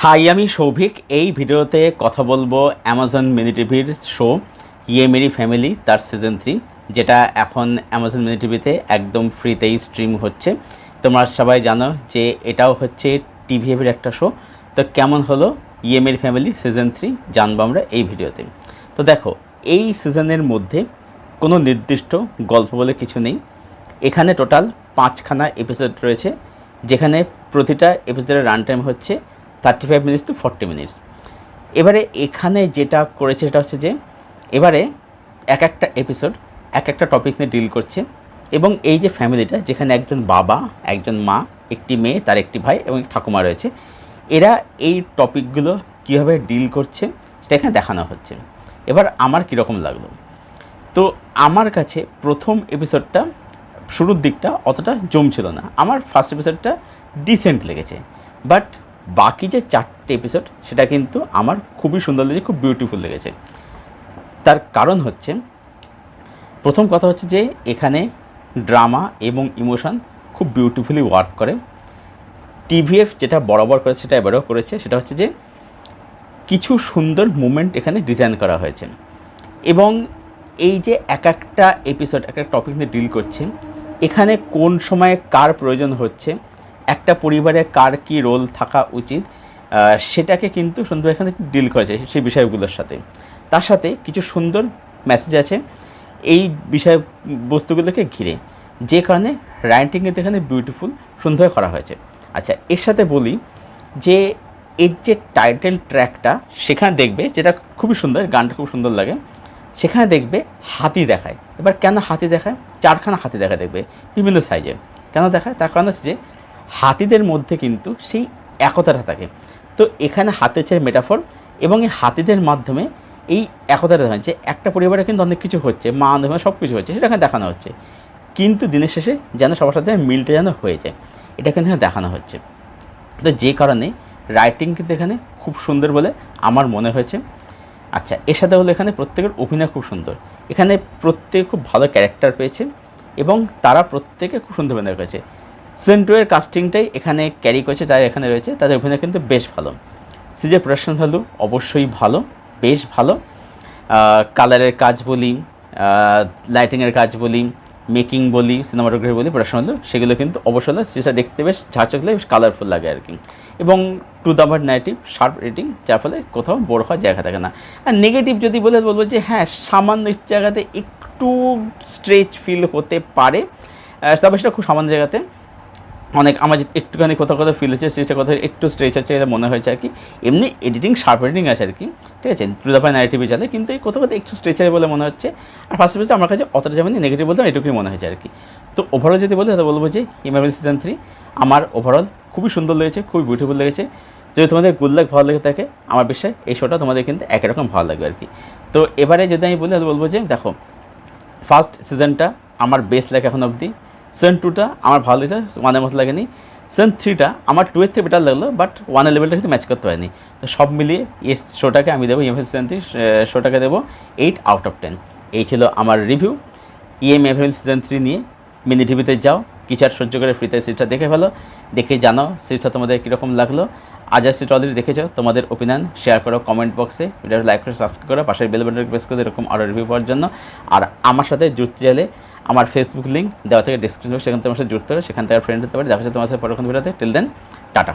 High, আমি সৌভিক। এই ভিডিওতে কথা বলবো অ্যামাজন মিনি টিভির শো ইয়ে মেরি ফ্যামিলি তার সিজন 3, যেটা এখন অ্যামাজন মিনি টিভিতে একদম ফ্রিতেই স্ট্রিম হচ্ছে। তোমরা সবাই জানো যে এটাও হচ্ছে টিভিএফের একটা শো। তো কেমন হলো ইয়ে মেরি ফ্যামিলি সিজন 3 জানবো আমরা এই ভিডিওতে। তো দেখো, এই সিজনের মধ্যে কোনো নির্দিষ্ট গল্প বলে কিছু নেই। এখানে টোটাল 5খানা এপিসোড রয়েছে, যেখানে প্রতিটা এপিসোডের রান টাইম হচ্ছে 35 মিনিটস টু 40 মিনিটস। এবারে এখানে যেটা করেছে সেটা হচ্ছে যে এবারে এক একটা এপিসোড এক একটা টপিক নিয়ে ডিল করছে, এবং এই যে ফ্যামিলিটা, যেখানে একজন বাবা, একজন মা, একটি মেয়ে, তার একটি ভাই এবং ঠাকুমা রয়েছে, এরা এই টপিকগুলো কীভাবে ডিল করছে সেটা এখানে দেখানো হচ্ছে। এবার আমার কীরকম লাগলো, তো আমার কাছে প্রথম এপিসোডটা শুরুর দিকটা অতটা জমছিল না। আমার ফার্স্ট এপিসোডটা ডিসেন্ট লেগেছে, বাট বাকি যে 4টে এপিসোড সেটা কিন্তু আমার খুবই সুন্দর লেগেছে, খুব বিউটিফুল লেগেছে। তার কারণ হচ্ছে, প্রথম কথা হচ্ছে যে এখানে ড্রামা এবং ইমোশন খুব বিউটিফুলি ওয়ার্ক করে। টিভিএফ যেটা বরাবর করেছে সেটা এবারেও করেছে, সেটা হচ্ছে যে কিছু সুন্দর মুমেন্ট এখানে ডিজাইন করা হয়েছে, এবং এই যে এক একটা এপিসোড এক একটা টপিক নিয়ে ডিল করছে, এখানে কোন সময়ে কার প্রয়োজন হচ্ছে, একটা পরিবারে কার কী রোল থাকা উচিত, সেটাকে কিন্তু সুন্দর এখানে ডিল করেছে সেই বিষয়গুলোর সাথে। তার সাথে কিছু সুন্দর মেসেজ আছে এই বিষয় বস্তুগুলোকে ঘিরে, যে কারণে রাইটিংয়েতে এখানে বিউটিফুল সুন্দর করা হয়েছে। আচ্ছা, এর সাথে বলি যে এর যে টাইটেল ট্র্যাকটা সেখানে দেখবে, যেটা খুবই সুন্দর, গানটা খুব সুন্দর লাগে, সেখানে দেখবে হাতি দেখায়। এবার কেন হাতি দেখায়? 4খানা হাতি দেখা দেখবে বিভিন্ন সাইজের। কেন দেখায়? তার কারণ হচ্ছে যে হাতিদের মধ্যে কিন্তু সেই একতাটা থাকে। তো এখানে হাতের চেয়ে মেটাফর, এবং এই হাতিদের মাধ্যমে এই একতাটা দেখা যে একটা পরিবারে কিন্তু অনেক কিছু হচ্ছে, মা আন্দোলন সব কিছু হচ্ছে, সেটা এখানে দেখানো হচ্ছে, কিন্তু দিনের শেষে যেন সবার সাথে মিলটা যেন হয়ে যায়, এটা কিন্তু এখানে দেখানো হচ্ছে। তো যে কারণে রাইটিং কিন্তু এখানে খুব সুন্দর বলে আমার মনে হয়েছে। আচ্ছা, এর সাথে হলো এখানে প্রত্যেকের অভিনয় খুব সুন্দর। এখানে প্রত্যেকে খুব ভালো ক্যারেক্টার পেয়েছে, এবং তারা প্রত্যেকে খুব সুন্দর অভিনয় করেছে। সেন্টুয়ের কাস্টিংটাই এখানে ক্যারি করেছে, যারা এখানে রয়েছে তাদের অভিনয় কিন্তু বেশ ভালো। সিজে প্রোডাকশন ভ্যালু অবশ্যই ভালো, বেশ ভালো। কালারের কাজ বলি, লাইটিংয়ের কাজ বলি, মেকিং বলি, সিনেমাটোগ্রাফি বলি, প্রোডাকশন ভ্যালু, সেগুলো কিন্তু অবশ্যই সিজটা দেখতে বেশ ঝাঁচক লাগে, বেশ কালারফুল লাগে আর কি। এবং to the point negative, sharp rating, যার ফলে কোথাও বড় হওয়ার জায়গা থাকে না। আর নেগেটিভ যদি বলবো যে হ্যাঁ, সামান্য জায়গাতে একটু স্ট্রেচ ফিল হতে পারে, তবে সেটা খুব সামান্য জায়গাতে অনেক আমার একটুখানি কোথাও কোথাও ফিল হচ্ছে, সেটা কোথাও একটু স্ট্রেচ হচ্ছে, এটা মনে হয়েছে আর কি। এমনি এডিটিং, শার্প এডিটিং আছে আর কি, ঠিক আছে, টু দ্য পয়েন্ট নাইটিভি চলে, কিন্তু এই কোথাও কোথাও একটু স্ট্রেচার বলে মনে হচ্ছে। আর ফার্স্ট এপিসোডে আমার কাছে অতটা যাবেনি, নেগেটিভ বলতে এটুকুই মনে হয়েছে আর কি। তো ওভারঅল যদি বলি, তাহলে বলবো যে ইমার্ভেল সিজন 3 আমার ওভারঅল খুবই সুন্দর লেগেছে, খুবই বিউটিফুল লেগেছে। যদি তোমাদের গুড লাক ভালো লেগে থাকে, আমার বিশ্বাস এই শোটা তোমাদের কিন্তু একই রকম ভালো লাগবে আর কি। তো এবারে যদি আমি বলি, তাহলে বলবো যে দেখো, ফার্স্ট সিজনটা আমার বেস্ট লাগে এখন অবধি। সিজন 2টা আমার ভালো লেগেছে, 1-এর মতো লাগেনি। সিজন 3টা আমার 2-এর থেকে বেটার লাগলো, বাট 1-এর লেভেলটা কিন্তু ম্যাচ করতে পারিনি। তো সব মিলিয়ে এই শোটাকে আমি দেবো, ইএমএফএল সিজন 3 শোটাকে দেবো 8 আউট অফ 10। এই ছিল আমার রিভিউ ইএমএফএল সিজন 3 নিয়ে। মিনি টিভিতে যাও, কিছু আর সহ্য করে ফ্রিতে সিরিজটা দেখে ফেলো, দেখে জানো সিরিজটা তোমাদের কীরকম লাগলো। আজার সিট অলরেডি দেখেছো, তোমাদের ওপিনিয়ন শেয়ার করো কমেন্ট বক্সে, ভিডিওটা লাইক করে সাবস্ক্রাইব করো, পাশের বেল বাটনটা প্রেস করে এরকম আরও রিভিউ পাওয়ার জন্য। আর আমার সাথে জুড়তে চাইলে আমার ফেসবুক লিঙ্ক দেওয়া থেকে ডিসক্রিপশন, সেখান থেকে আমার সাথে জুড়তে হবে, সেখান থেকে ফ্রেন্ড হতে পারে। দেখা যাচ্ছে তোমার সাথে পরক্ষণ ভিডিওতে। Till then, tata.